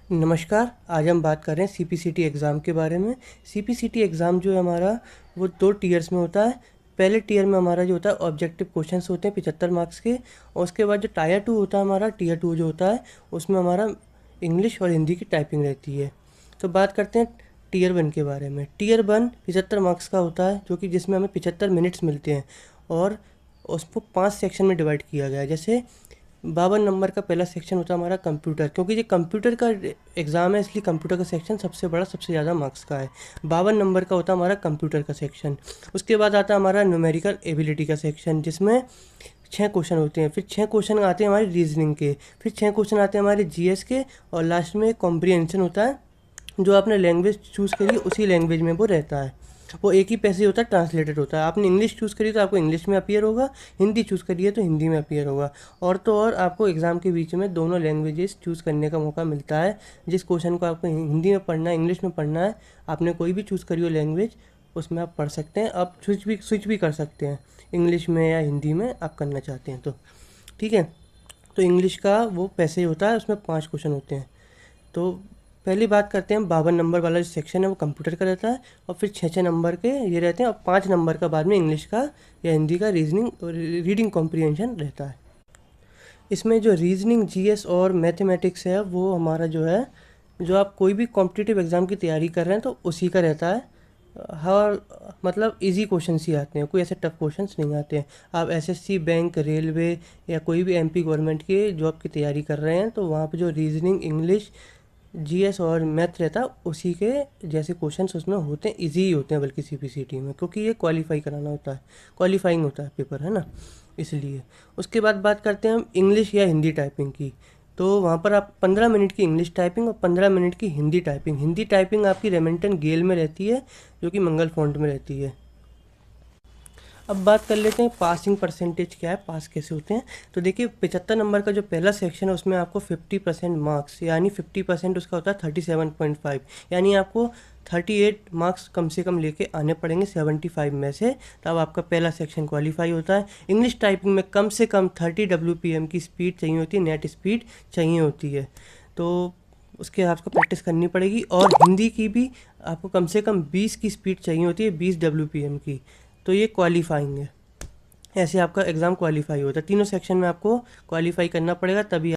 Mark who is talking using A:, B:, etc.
A: नमस्कार। आज हम बात कर रहे हैं सीपीसीटी एग्ज़ाम के बारे में। सीपीसीटी एग्ज़ाम जो है हमारा वो 2 टियर्स में होता है। पहले टियर में हमारा जो होता है ऑब्जेक्टिव क्वेश्चंस होते हैं 75 मार्क्स के, और उसके बाद जो टायर 2 होता है हमारा, टियर 2 जो होता है उसमें हमारा इंग्लिश और हिंदी की टाइपिंग रहती है। तो बात करते हैं टियर 1 के बारे में। टियर 1 75 मार्क्स का होता है, जो कि जिसमें हमें 75 मिनट्स मिलते हैं और उसको 5 सेक्शन में डिवाइड किया गया है। जैसे 52 नंबर का पहला सेक्शन होता है हमारा कंप्यूटर, क्योंकि ये कंप्यूटर का एग्ज़ाम है इसलिए कंप्यूटर का सेक्शन सबसे बड़ा, सबसे ज़्यादा मार्क्स का है। 52 नंबर का होता है हमारा कंप्यूटर का सेक्शन। उसके बाद आता है हमारा न्यूमेरिकल एबिलिटी का सेक्शन, जिसमें 6 क्वेश्चन होते हैं। फिर 6 क्वेश्चन आते हैं हमारे रीजनिंग के, फिर 6 क्वेश्चन आते हैं हमारे जीएस के, और लास्ट में कॉम्प्रिहेंशन होता है। जो आपने लैंग्वेज चूज़ करी उसी लैंग्वेज में वो रहता है। वो एक ही पैसे होता है, ट्रांसलेटेड होता है। आपने इंग्लिश चूज़ करी तो आपको इंग्लिश में अपीयर होगा, हिंदी चूज़ करिए तो हिंदी में अपीयर होगा। और तो और आपको एग्ज़ाम के बीच में दोनों लैंग्वेजेस चूज़ करने का मौका मिलता है। जिस क्वेश्चन को आपको हिंदी में पढ़ना है, इंग्लिश में पढ़ना है, आपने कोई भी चूज़ करी हो लैंग्वेज, उसमें आप पढ़ सकते हैं। आप स्विच भी कर सकते हैं, इंग्लिश में या हिंदी में आप करना चाहते हैं तो। ठीक है। तो इंग्लिश का वो पैसे होता है, उसमें 5 क्वेश्चन होते हैं। तो पहली बात करते हैं, 52 नंबर वाला जो सेक्शन है वो कंप्यूटर का रहता है, और फिर 6 नंबर के ये रहते हैं, और 5 नंबर का बाद में इंग्लिश का या हिंदी का रीडिंग कॉम्प्रिहेंशन रहता है। इसमें जो रीजनिंग, जीएस और मैथमेटिक्स है वो हमारा जो है, जो आप कोई भी कॉम्पिटिटिव एग्ज़ाम की तैयारी कर रहे हैं तो उसी का रहता है। हर मतलब इजी क्वेश्चंस ही आते हैं, कोई ऐसे टफ क्वेश्चंस नहीं आते हैं। आप एसएससी, बैंक, रेलवे या कोई भी एमपी गवर्नमेंट के जॉब की तैयारी कर रहे हैं तो वहाँ पे जो रीजनिंग, इंग्लिश, जीएस और मैथ रहता है उसी के जैसे क्वेश्चंस उसमें होते हैं, इजी ही होते हैं बल्कि सीपीसीटी में, क्योंकि ये क्वालिफाई कराना होता है, क्वालिफाइंग होता है पेपर, है ना, इसलिए। उसके बाद बात करते हैं हम इंग्लिश या हिंदी टाइपिंग की। तो वहाँ पर आप 15 मिनट की इंग्लिश टाइपिंग और 15 मिनट की हिंदी टाइपिंग। हिंदी टाइपिंग आपकी रेमिंगटन गेल में रहती है, जो कि मंगल फॉन्ट में रहती है। अब बात कर लेते हैं पासिंग परसेंटेज क्या है, पास कैसे होते हैं। तो देखिए 75 नंबर का जो पहला सेक्शन है उसमें आपको 50% मार्क्स, यानी 50% उसका होता है 37.5, यानी आपको 38 मार्क्स कम से कम लेके आने पड़ेंगे 75 में से, तब आपका पहला सेक्शन क्वालिफाई होता है। इंग्लिश टाइपिंग में कम से कम 30 WPM की स्पीड चाहिए होती है, नेट स्पीड चाहिए होती है, तो उसके आपको प्रैक्टिस करनी पड़ेगी। और हिंदी की भी आपको कम से कम 20 की स्पीड चाहिए होती है, 20 WPM की, तो ये क्वालिफाइंग है। ऐसे आपका एग्ज़ाम क्वालिफाई होता है। तीनों सेक्शन में आपको क्वालिफाई करना पड़ेगा, तभी